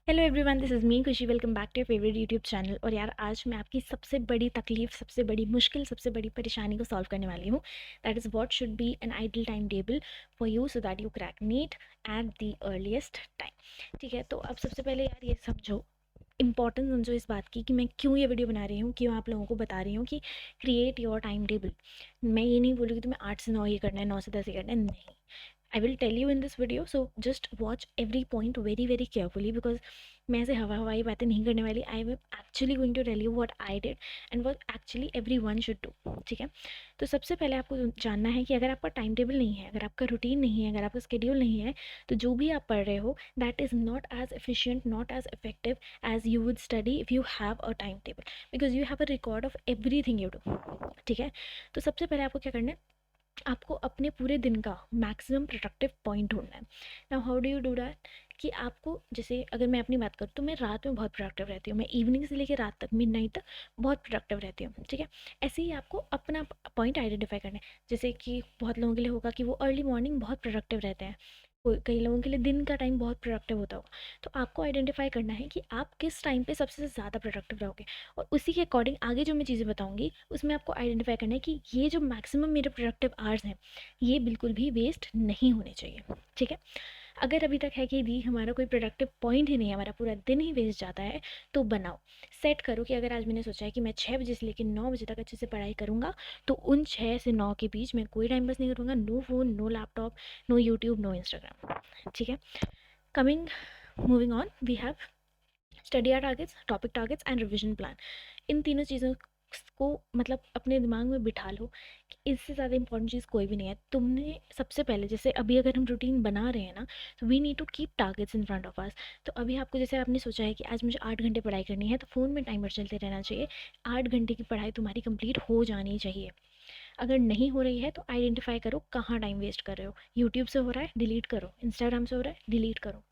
Hello everyone, this is me Khushi. Welcome back to your favourite YouTube channel. और यार, आज मैं आपकी सबसे बड़ी तकलीफ, सबसे बड़ी मुश्किल, सबसे बड़ी परेशानी को सॉल्व करने वाली हूँ। That is what should be an ideal time table for you so that you crack NEET at the earliest time. ठीक है, तो अब सबसे पहले यार ये समझो, इंपॉर्टेंस समझो इस बात की कि मैं क्यों ये वीडियो बना रही हूँ, क्यों आप लोगों को बता रही हूँ कि क्रिएट योर टाइम टेबल। मैं ये नहीं बोलूँगी तुम्हें 8 से 9 ये करना है, 9 से 10 ये करना है, नहीं। I will tell you in this video, so just watch every point very very carefully because मैं ऐसे हवा हवाई बातें नहीं करने वाली। I am actually going to tell you what I did and what actually every one should do. ठीक है, तो सबसे पहले आपको जानना है कि अगर आपका टाइम टेबल नहीं है, अगर आपका रूटीन नहीं है, अगर आपका स्केड्यूल नहीं है, तो जो भी आप पढ़ रहे हो that is not as efficient, not as effective as you would study if you have a time table, because you have a record of everything you do. ठीक है, तो सबसे पहले आपको क्या करना है, आपको अपने पूरे दिन का मैक्सिमम प्रोडक्टिव पॉइंट ढूंढना है। Now how do you do that, कि आपको, जैसे अगर मैं अपनी बात करूँ तो मैं रात में बहुत प्रोडक्टिव रहती हूँ, मैं इवनिंग से लेकर रात तक, मिडनाइट तक बहुत प्रोडक्टिव रहती हूँ। ठीक है, ऐसे ही आपको अपना पॉइंट आइडेंटिफाई करना है। जैसे कि बहुत लोगों के लिए होगा कि वो अर्ली मॉर्निंग बहुत प्रोडक्टिव रहते हैं, कई लोगों के लिए दिन का टाइम बहुत प्रोडक्टिव होता होगा। तो आपको आइडेंटिफाई करना है कि आप किस टाइम पे सबसे ज़्यादा प्रोडक्टिव रहोगे, और उसी के अकॉर्डिंग आगे जो मैं चीज़ें बताऊंगी उसमें आपको आइडेंटिफाई करना है कि ये जो मैक्सिमम मेरे प्रोडक्टिव आवर्स हैं ये बिल्कुल भी वेस्ट नहीं होने चाहिए। ठीक है, अगर अभी तक है कि दी हमारा कोई प्रोडक्टिव पॉइंट ही नहीं है, हमारा पूरा दिन ही वेस्ट जाता है, तो बनाओ, सेट करो कि अगर आज मैंने सोचा है कि मैं 6 बजे से लेकर 9 बजे तक अच्छे से पढ़ाई करूँगा, तो उन 6 से 9 के बीच मैं कोई टाइम पास नहीं करूँगा। No phone, no laptop, no YouTube, no Instagram. ठीक है, coming moving on, we have study our targets, topic targets and revision plan. इन तीनों चीज़ों को मतलब अपने दिमाग में बिठा लो कि इससे ज़्यादा इंपॉर्टेंट चीज़ कोई भी नहीं है। तुमने सबसे पहले, जैसे अभी अगर हम रूटीन बना रहे हैं ना, तो we need to keep targets in front of us. तो अभी आपको, जैसे आपने सोचा है कि आज मुझे 8 घंटे पढ़ाई करनी है, तो फ़ोन में टाइमर चलते रहना चाहिए। 8 घंटे की पढ़ाई तुम्हारी कंप्लीट हो जानी चाहिए। अगर नहीं हो रही है तो आइडेंटिफाई करो कहाँ टाइम वेस्ट कर रहे हो। यूट्यूब से हो रहा है, डिलीट करो। इंस्टाग्राम से हो रहा है, डिलीट करो।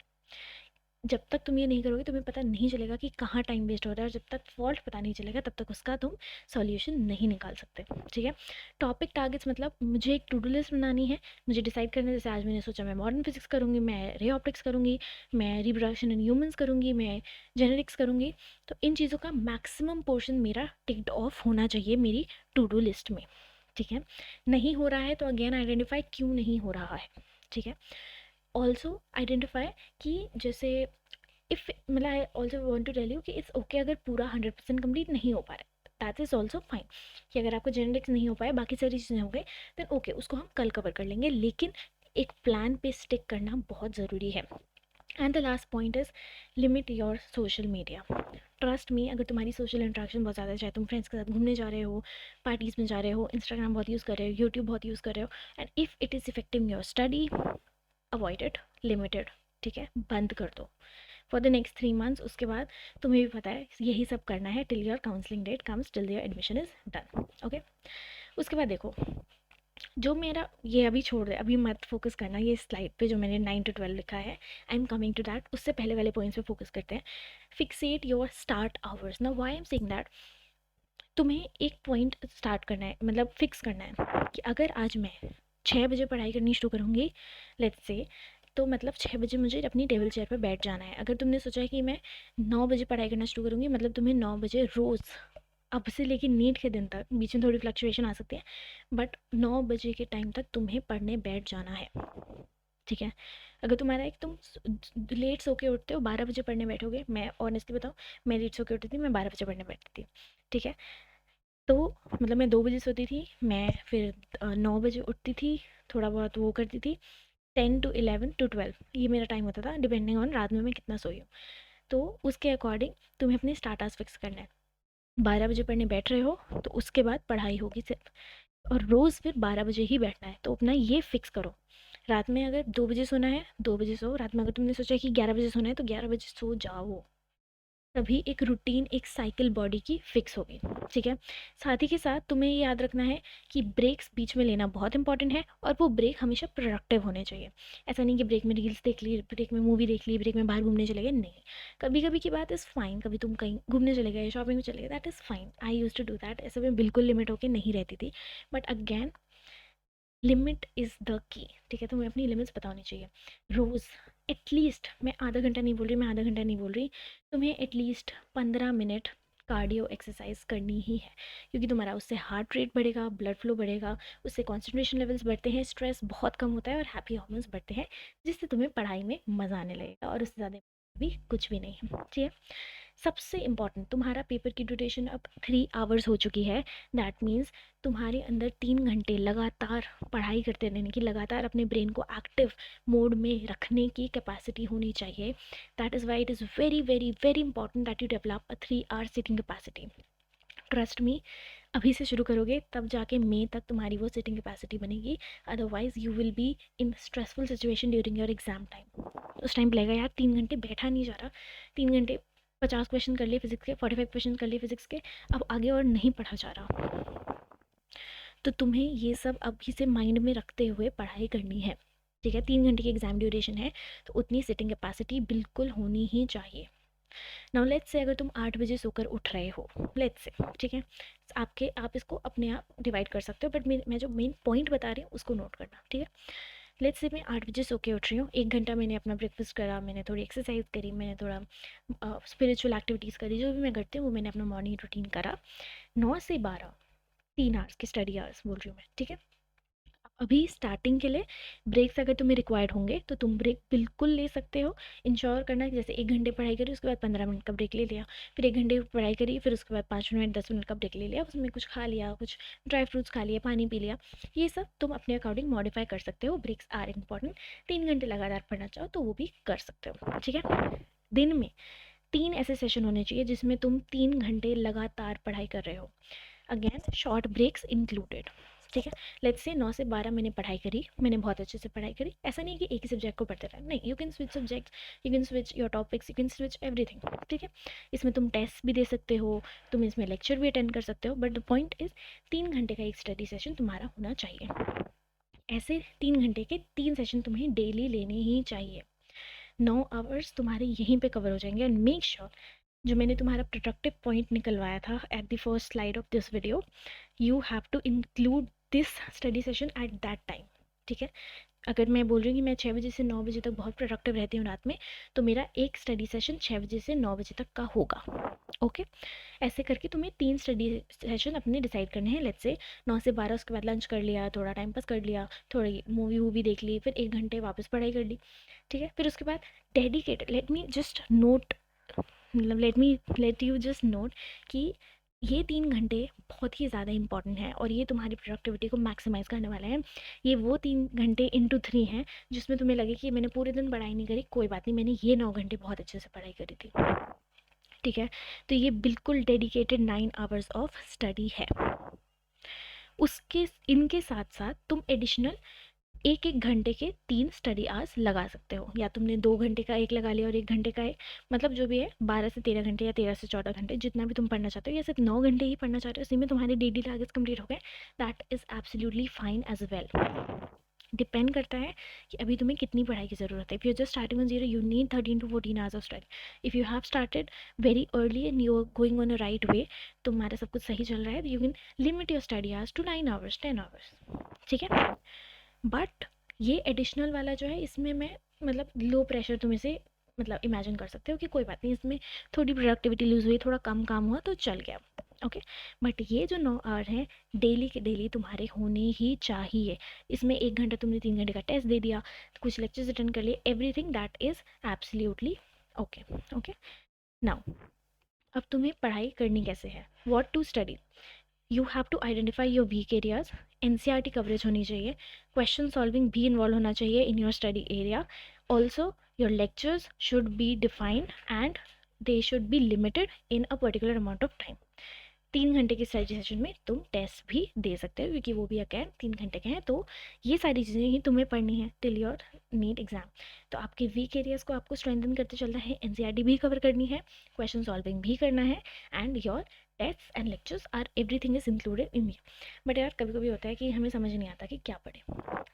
जब तक तुम ये नहीं करोगे तुम्हें पता नहीं चलेगा कि कहाँ टाइम वेस्ट हो रहा है, और जब तक फॉल्ट पता नहीं चलेगा तब तक उसका तुम सॉल्यूशन नहीं निकाल सकते। ठीक है, टॉपिक टारगेट्स मतलब मुझे एक टू डू लिस्ट बनानी है, मुझे डिसाइड करना है। जैसे आज मैंने सोचा मैं मॉडर्न फिजिक्स करूँगी, मैं रे ऑप्टिक्स करूँगी, मैं रिप्रोडक्शन इन ह्यूमंस करूँगी, मैं जेनेटिक्स करूँगी। तो इन चीज़ों का मैक्सिमम पोर्शन मेरा टिक्ड ऑफ होना चाहिए मेरी टू डू लिस्ट में। ठीक है, नहीं हो रहा है तो अगेन आइडेंटिफाई क्यों नहीं हो रहा है। ठीक है, ऑल्सो आइडेंटिफाई कि जैसे इफ़ मतलब I also want to tell you कि इट्स ओके अगर पूरा 100% कंप्लीट नहीं हो पा रहा है, दैट इज़ ऑल्सो फाइन। कि अगर आपको जेनेटिक्स नहीं हो पाए, बाकी सारी चीज़ें हो गई, देन ओके, उसको हम कल कवर कर लेंगे, लेकिन एक प्लान पे स्टिक करना बहुत ज़रूरी है। And the last point is limit your social media. Trust me, अगर तुम्हारी सोशल इंट्रैक्शन बहुत ज़्यादा है, चाहे तुम फ्रेंड्स के साथ घूमने जा रहे हो, पार्टीज़ में जा रहे हो, इंस्टाग्राम बहुत यूज़ कर रहे हो, यूट्यूब बहुत यूज़ कर रहे हो, and if it is affecting your study, avoid it, limited. ठीक है, बंद कर दो फॉर द नेक्स्ट 3 मंथ्स। उसके बाद तुम्हें भी पता है यही सब करना है till your counselling that comes, till your admission is done. Okay, उसके बाद देखो, जो मेरा ये अभी छोड़ दे, अभी मत फोकस करना ये स्लाइड पे जो मैंने 9 to 12 लिखा है। I am coming to that, उससे पहले वाले पॉइंट्स पे फोकस करते हैं। Fixate your start hours. Now why I am saying that, तुम्हें एक पॉइंट स्टार्ट करना है, मतलब फिक्स करना है कि अगर आज मैं 6 बजे पढ़ाई करनी शुरू करूँगी, लेट्स से, तो मतलब 6 बजे मुझे अपनी टेबल चेयर पर बैठ जाना है। अगर तुमने सोचा है कि मैं 9 बजे पढ़ाई करना शुरू करूँगी, मतलब तुम्हें 9 बजे रोज़, अब से लेके नीट के दिन तक, बीच में थोड़ी फ्लक्चुएशन आ सकती है, बट 9 बजे के टाइम तक तुम्हें पढ़ने बैठ जाना है। ठीक है, अगर तुम्हारा एक, तुम लेट सो के उठते हो, 12 बजे पढ़ने बैठोगे, मैं ऑनेस्टली बताऊँ, मैं लेट सो के उठती थी, मैं 12 बजे पढ़ने बैठती थी। ठीक है, तो मतलब मैं 2 बजे सोती थी, मैं फिर 9 बजे उठती थी, थोड़ा बहुत वो करती थी। 10 to 11 to 12 ये मेरा टाइम होता था, डिपेंडिंग ऑन रात में मैं कितना सोई हूँ। तो उसके अकॉर्डिंग तुम्हें अपने स्टार्टर्स फिक्स करना है। 12 बजे पढ़ने बैठ रहे हो तो उसके बाद पढ़ाई होगी सिर्फ, और रोज़ फिर 12 बजे ही बैठना है। तो अपना ये फिक्स करो, रात में अगर 2 बजे सोना है 2 बजे सो, रात में अगर तुमने सोचा है कि 11 बजे सोना है तो 11 बजे सो जाओ। तभी एक रूटीन, एक साइकिल बॉडी की फिक्स होगी। ठीक है, साथ ही के साथ तुम्हें ये याद रखना है कि ब्रेक्स बीच में लेना बहुत इंपॉर्टेंट है, और वो ब्रेक हमेशा प्रोडक्टिव होने चाहिए। ऐसा नहीं कि ब्रेक में रील्स देख ली, ब्रेक में मूवी देख ली, ब्रेक में बाहर घूमने चले गए, नहीं। कभी कभी की बात इज़ फाइन, कभी तुम कहीं घूमने चले गए, शॉपिंग में चले गए, that is fine. I use to do that, ऐसे में बिल्कुल लिमिट होके नहीं रहती थी। But again, limit is the key. ठीक है, तुम्हें अपनी लिमिट्स पता होनी चाहिए। रोज़ एटलीस्ट, मैं आधा घंटा नहीं बोल रही, मैं आधा घंटा नहीं बोल रही, तुम्हें एटलीस्ट 15 मिनट कार्डियो एक्सरसाइज करनी ही है, क्योंकि तुम्हारा उससे हार्ट रेट बढ़ेगा, ब्लड फ्लो बढ़ेगा, उससे कॉन्सेंट्रेशन लेवल्स बढ़ते हैं, स्ट्रेस बहुत कम होता है और हैप्पी हार्मोन्स बढ़ते हैं, जिससे तुम्हें पढ़ाई में मज़ा आने लगेगा, और उससे ज़्यादा भी कुछ भी नहीं है। ठीक है, सबसे इम्पॉर्टेंट, तुम्हारा पेपर की ड्यूरेशन अब 3 आवर्स हो चुकी है। दैट मीन्स तुम्हारे अंदर 3 घंटे लगातार पढ़ाई करते रहने की, लगातार अपने ब्रेन को एक्टिव मोड में रखने की कैपेसिटी होनी चाहिए। That is why it is very very very important that you develop a 3 hour sitting capacity. Trust me, अभी से शुरू करोगे तब जाके मई तक तुम्हारी वो सिटिंग कैपेसिटी बनेगी, otherwise you will be in stressful situation during your exam time. उस टाइम लगेगा यार 3 घंटे बैठा नहीं जा रहा, 3 घंटे 50 क्वेश्चन कर लिए फिजिक्स के, 45 क्वेश्चन कर लिए फिजिक्स के, अब आगे और नहीं पढ़ा जा रहा। तो तुम्हें ये सब अभी से माइंड में रखते हुए पढ़ाई करनी है। ठीक है, 3 घंटे की एग्जाम ड्यूरेशन है, तो उतनी सिटिंग कैपेसिटी बिल्कुल होनी ही चाहिए। नाउ लेट्स से अगर तुम 8 बजे सोकर उठ रहे हो, लेट्स से, ठीक है, आप इसको अपने आप डिवाइड कर सकते हो, बट मैं जो मेन पॉइंट बता रही हूँ उसको नोट करना। ठीक है, लेट्स से मैं 8 बजे सो के उठ रही हूँ, 1 घंटा मैंने अपना ब्रेकफास्ट करा, मैंने थोड़ी एक्सरसाइज करी, मैंने थोड़ा स्पिरिचुअल एक्टिविटीज़ करी, जो भी मैं करती हूँ वो मैंने अपना मॉर्निंग रूटीन करा। 9 से 12, 3 आवर्स की स्टडी आवर्स बोल रही हूँ मैं। ठीक है, अभी स्टार्टिंग के लिए ब्रेक्स अगर तुम्हें रिक्वायर्ड होंगे तो तुम ब्रेक बिल्कुल ले सकते हो। इंश्योर करना कि जैसे 1 घंटे पढ़ाई करी, उसके बाद 15 मिनट का ब्रेक ले लिया, फिर 1 घंटे पढ़ाई करी, फिर उसके बाद 5 मिनट 10 मिनट का ब्रेक ले लिया, उसमें कुछ खा लिया, कुछ ड्राई फ्रूट्स खा लिया, पानी पी लिया। ये सब तुम अपने अकॉर्डिंग मॉडिफाई कर सकते हो, ब्रेक्स आर इम्पॉर्टेंट। 3 घंटे लगातार पढ़ना चाहो तो वो भी कर सकते हो। ठीक है, दिन में 3 ऐसे सेशन होने चाहिए जिसमें तुम 3 घंटे लगातार पढ़ाई कर रहे हो, अगेन शॉर्ट ब्रेक्स इंक्लूडेड। ठीक है, लेट्स से 9 से 12 मैंने पढ़ाई करी, मैंने बहुत अच्छे से पढ़ाई करी, ऐसा नहीं कि एक ही सब्जेक्ट को पढ़ते रहे, नहीं, you can switch subjects, you can switch your topics, you can switch everything. ठीक है, इसमें तुम टेस्ट भी दे सकते हो, तुम इसमें लेक्चर भी अटेंड कर सकते हो, बट द पॉइंट इज 3 घंटे का एक स्टडी सेशन तुम्हारा होना चाहिए। ऐसे 3 घंटे के 3 सेशन तुम्हें डेली लेने ही चाहिए। 9 आवर्स तुम्हारे यहीं पे कवर हो जाएंगे। एंड मेक श्योर, जो मैंने तुम्हारा प्रोडक्टिव पॉइंट निकलवाया था at the first slide of this video, you have to include this study session at that time. ठीक है, अगर मैं बोल रही हूँ कि मैं 6 बजे से 9 बजे तक बहुत प्रोडक्टिव रहती हूँ रात में, तो मेरा एक स्टडी सेशन 6 बजे से 9 बजे तक का होगा। ओके, ऐसे करके तुम्हें 3 स्टडी सेशन अपने डिसाइड करने हैं। लेट्स से 9 से 12, उसके बाद लंच कर लिया, थोड़ा टाइम पास कर लिया, थोड़ी मूवी वूवी देख ली, फिर 1 घंटे वापस पढ़ाई कर ली। ठीक है, फिर उसके बाद dedicated, late me just note, मतलब लेट यू जस्ट नोट कि ये 3 घंटे बहुत ही ज़्यादा इंपॉर्टेंट है और ये तुम्हारी प्रोडक्टिविटी को मैक्सिमाइज़ करने वाले हैं। ये वो 3 घंटे इंटू 3 हैं जिसमें तुम्हें लगे कि मैंने पूरे दिन पढ़ाई नहीं करी, कोई बात नहीं, मैंने ये 9 घंटे बहुत अच्छे से पढ़ाई करी थी। ठीक है, तो ये बिल्कुल डेडिकेटेड 9 आवर्स ऑफ स्टडी है। उसके इनके साथ साथ तुम एडिशनल 1-1 घंटे के 3 स्टडी आवर्स लगा सकते हो, या तुमने 2 घंटे का एक लगा लिया और 1 घंटे का एक, मतलब जो भी है 12 से 13 घंटे या 13 से 14 घंटे, जितना भी तुम पढ़ना चाहते हो, या सिर्फ 9 घंटे ही पढ़ना चाहते हो, उसी में तुम्हारे डेली टारगेट्स कंप्लीट हो गए, that is absolutely fine as well. Depend करता है कि अभी तुम्हें कितनी पढ़ाई की ज़रूरत है। If you just starting on zero, you need 13 to 14 hours of study. If you have started very early and you are going on a right way, तुम्हारा सब कुछ सही चल रहा है, you can limit your study hours to 9 hours 10 hours. ठीक है, but ये एडिशनल वाला जो है, इसमें मैं मतलब लो प्रेशर तुम इसे मतलब इमेजिन कर सकते हो कि कोई बात नहीं, इसमें थोड़ी प्रोडक्टिविटी लूज़ हुई, थोड़ा कम काम हुआ तो चल गया। ओके, बट ये जो 9 आवर हैं डेली के डेली तुम्हारे होने ही चाहिए। इसमें 1 घंटा तुमने 3 घंटे का टेस्ट दे दिया, कुछ लेक्चर्स अटेंड कर लिए, everything that is absolutely okay. Okay, now अब तुम्हें पढ़ाई करनी कैसे है, what to study. You have to identify your weak areas, NCERT coverage होनी चाहिए, क्वेश्चन सॉल्विंग भी इन्वॉल्व होना चाहिए in your study area. Also your lectures should be defined and they should be limited in a particular amount of time. 3 घंटे की study session में तुम test भी दे सकते हो, क्योंकि वो भी अगेन 3 घंटे के हैं। तो ये सारी चीज़ें ही तुम्हें पढ़नी है टिल योर नीट एग्जाम। तो आपके वीक एरियाज़ को आपको स्ट्रेंथन करते चलना है, एनसीईआरटी भी कवर करनी है, क्वेश्चन सॉल्विंग भी करना है, and your test and lectures are everything is included in ये। बट यार कभी कभी होता है कि हमें समझ नहीं आता कि क्या पढ़े,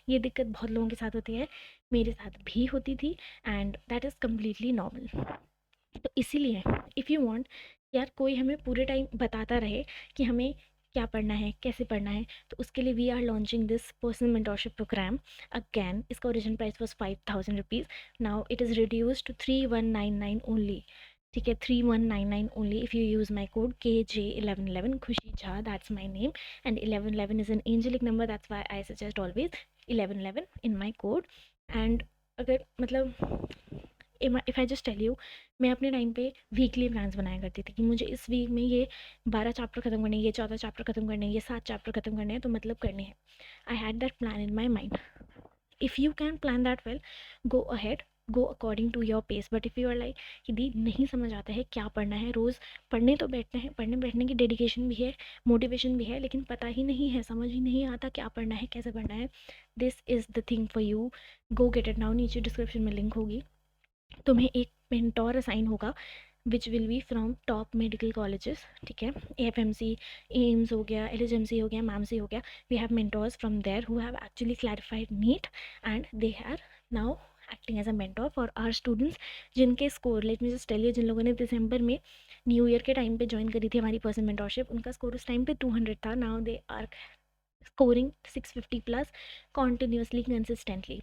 ये दिक्कत बहुत लोगों के साथ होती है, मेरे साथ भी होती थी, and that is completely normal. तो इसीलिए इफ़ यू वांट, यार कोई हमें पूरे टाइम बताता रहे कि हमें क्या पढ़ना है, कैसे पढ़ना है, तो उसके लिए we are launching this personal mentorship programme again. इसका original price was 5000 rupees, now it is reduce to 3199 only. ठीक है, 3199 only if you use my code KJ1111, Khushi Jha, that's my name, and 1111 is an angelic number, that's why I suggest always 1111 in my code. And अगर मतलब if I just tell you, मैं अपने time पे weekly plans बनाया करती थी कि मुझे इस वीक में ये 12 चैप्टर खत्म करने हैं, ये 14 चैप्टर खत्म करने हैं, ये 7 चैप्टर खत्म करने हैं, तो मतलब करने हैं। I had that plan in my mind. If you can plan that well, go ahead, go according to your pace. But if you are like कि दी नहीं समझ आता है क्या पढ़ना है, रोज़ पढ़ने तो बैठते हैं, पढ़ने बैठने की डेडिकेशन भी है, मोटिवेशन भी है, लेकिन पता ही नहीं है, समझ ही नहीं आता क्या पढ़ना है, कैसे पढ़ना है, this is the thing for you. Go get it now, नीचे डिस्क्रिप्शन में लिंक होगी। तुम्हें एक मेंटोर असाइन होगा which will be from top medical colleges. ठीक है, AFMC, एम्स हो गया, LHMC हो गया, मैमसी हो गया, we have mentors from there who have actually clarified NEET and they are now acting as a mentor for our students, जिनके score, let me just tell you, जिन लोगों ने दिसंबर में न्यू ईयर के टाइम पे ज्वाइन करी थी हमारी पर्सनल मेंटोरशिप, उनका स्कोर उस टाइम पे 200 था, now they are scoring 650 plus continuously, consistently.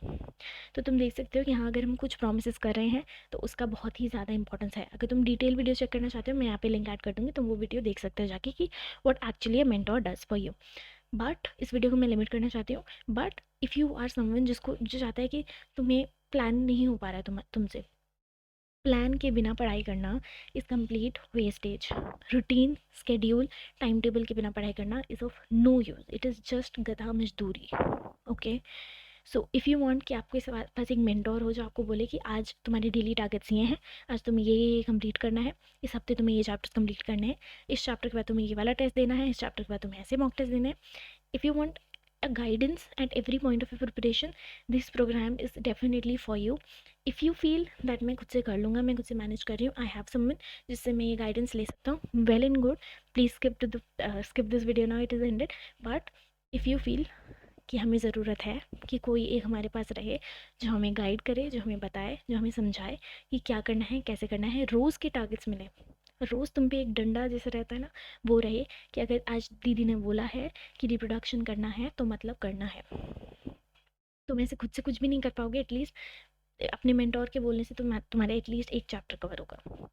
तो तुम देख सकते हो कि हाँ, अगर हम कुछ प्रोमिस कर रहे हैं तो उसका बहुत ही ज़्यादा इंपॉर्टेंस है। अगर तुम डिटेल वीडियो चेक करना चाहते हो, मैं यहाँ पे लिंक ऐड कर दूँगी, तुम वो वीडियो देख सकते हो जाके कि what actually a mentor does for you. But इस वीडियो को मैं लिमिट करना चाहती हूँ। But if you are someone जिसको जो चाहता है कि तुम्हें प्लान नहीं हो पा रहा है तुमसे, प्लान के बिना पढ़ाई करना is complete wastage. Routine, schedule, time table के बिना पढ़ाई करना is of no use, it is just गधा मजदूरी। Okay, so if you want कि आपके पास एक मेंटोर हो जो आपको बोले कि आज तुम्हारे डेली टारगेट्स ये हैं, आज तुम्हें ये कंप्लीट करना है, इस हफ्ते तुम्हें ये चैप्टर्स कंप्लीट करने हैं, इस चैप्टर के बाद तुम्हें ये वाला टेस्ट देना है, इस चैप्टर के बाद तुम्हें ऐसे मॉक टेस्ट देने हैं। If you want a guidance at every point of your preparation, this program is definitely for you. if you feel that मैं खुद से कर लूँगा, मैं खुद से मैनेज कर रही हूँ, आई हैव समवन जिससे मैं ये गाइडेंस ले सकता हूँ, well and good, please skip this video now, it is ended. but if you feel कि हमें ज़रूरत है कि कोई एक हमारे पास रहे जो हमें गाइड करे, जो हमें बताए, जो हमें समझाए कि क्या करना है, कैसे करना है, रोज़ के टारगेट्स मिले, रोज़ तुम पे एक डंडा जैसा रहता है ना, वो रहे कि अगर आज दीदी ने बोला है कि रिप्रोडक्शन करना है तो मतलब करना है। तुम ऐसे खुद से कुछ भी नहीं कर पाओगे, एटलीस्ट अपने मेंटोर के बोलने से तुम्हारा एटलीस्ट एक चैप्टर कवर होगा।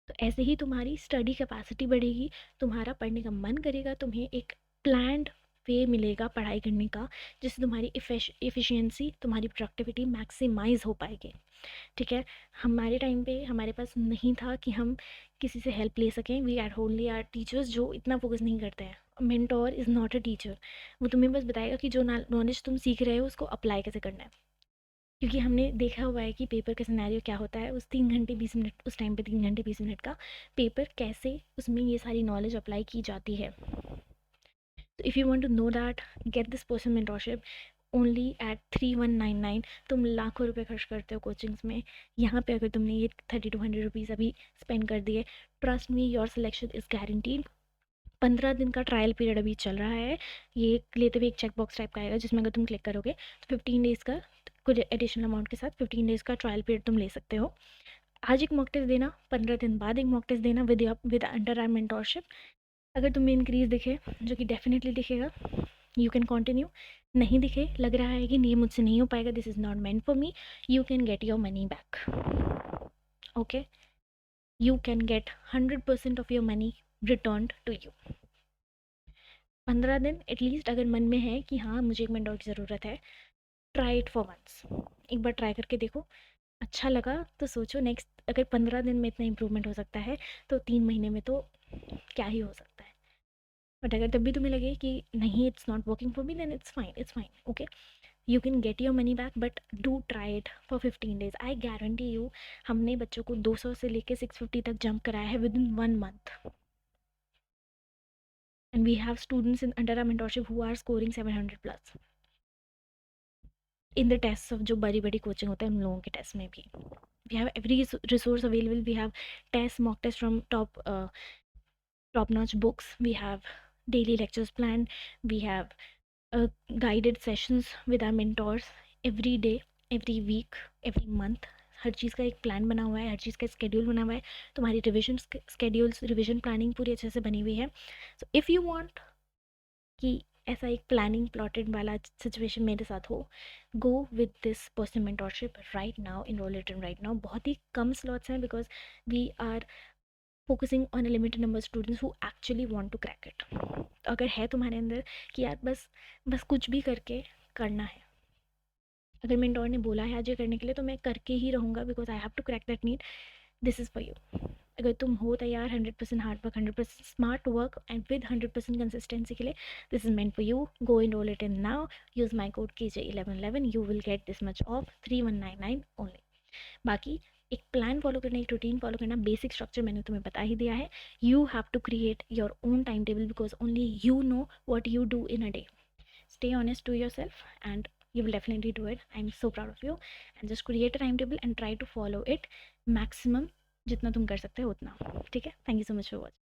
तो ऐसे ही तुम्हारी स्टडी कैपेसिटी बढ़ेगी, तुम्हारा पढ़ने का मन करेगा, तुम्हें एक प्लान्ड वे मिलेगा पढ़ाई करने का, जिससे तुम्हारी एफिशिएंसी, तुम्हारी प्रोडक्टिविटी मैक्सिमाइज हो पाएगी। ठीक है, हमारे टाइम पे हमारे पास नहीं था कि हम किसी से हेल्प ले सकें, we are only are teachers जो इतना फोकस नहीं करते हैं। Mentor is not a teacher, वो तुम्हें बस बताएगा कि जो नॉलेज तुम सीख रहे हो उसको अप्लाई कैसे करना है। क्योंकि हमने देखा हुआ है कि पेपर का सिनेरियो क्या होता है, उस 3 घंटे 20 मिनट, उस टाइम पे 3 घंटे 20 मिनट का पेपर, कैसे उसमें ये सारी नॉलेज अप्लाई की जाती है। तो if you want to know that, get this person mentorship only at 3199। तुम लाखों रुपए खर्च करते हो कोचिंग्स में, यहाँ पे अगर तुमने ये 3200 रुपीज़ अभी स्पेंड कर दिए, trust me, your selection is guaranteed. 15 दिन का ट्रायल पीरियड अभी चल रहा है, ये लेते हुए एक चेक बॉक्स टाइप का आएगा जिसमें अगर तुम क्लिक करोगे तो 15 डेज़ का कुछ एडिशनल अमाउंट के साथ 15 डेज़ का ट्रायल पीरियड तुम ले सकते हो। आज एक मॉक टेस्ट देना, 15 दिन बाद एक मॉक टेस्ट देना विद अंडर आर मेंटोरशिप। अगर तुम्हें इंक्रीज दिखे, जो कि डेफिनेटली दिखेगा, यू कैन कंटिन्यू। नहीं दिखे, लग रहा है कि ये मुझसे नहीं हो पाएगा, this is not meant for me, you can get your money back. Okay, you can get 100% of your money return to you. 15 दिन एटलीस्ट अगर मन में है कि हाँ मुझे एक मेंटोर की ज़रूरत है, ट्राई इट फॉर वंस, एक बार ट्राई करके देखो, अच्छा लगा तो सोचो नेक्स्ट, अगर 15 दिन में इतना इम्प्रूवमेंट हो सकता है तो 3 महीने में तो क्या ही हो सकता है। बट अगर तब भी तुम्हें लगे कि नहीं, it's not working for me, then it's fine, it's fine, okay, you can get your money back, but do try it for 15 days. I guarantee you, हमने बच्चों को 200 से लेके 650 तक जंप कराया है within 1 month, and we have students in under our mentorship who are scoring 700 plus in the test of, जो बड़ी बड़ी कोचिंग होता है उन लोगों के टेस्ट में भी। We have every resource available, we have test, mock test from top notch books, we have daily lectures planned, we have guided sessions with our mentors every day, every week, every month। हर चीज़ का एक plan बना हुआ है, हर चीज़ का schedule बना हुआ है, तुम्हारी रिविजन स्केड्यूल्स, रिविजन प्लानिंग पूरी अच्छे से बनी हुई है। सो इफ़ यू वांट कि ऐसा एक प्लानिंग प्लॉटेड वाला सिचुएशन मेरे साथ हो, go with this personal mentorship right now, enroll it in right now. बहुत ही कम स्लॉट्स हैं because we are focusing on a limited number students who actually want to crack it. तो अगर है तुम्हारे अंदर कि यार बस बस कुछ भी करके करना है, अगर मेंटोर ने बोला है आज ये करने के लिए तो मैं करके ही रहूँगा because I have to crack that need, this is for you. अगर तुम हो तैयार 100% hard work, 100% smart work and with 100% consistency के लिए, this is meant for you. Go enroll it in now, use my code KJ1111, you will get this much of 3199 only. बाकी एक plan follow करना, एक रूटीन फॉलो करना, basic structure मैंने तुम्हें बता ही दिया है। You have to create your own time table because only you know what you do in a day. Stay honest to yourself and you will definitely do it. I'm so proud of you. And just create a timetable and try to follow it maximum जितना तुम कर सकते हो उतना। ठीक है, thank you so much for watching.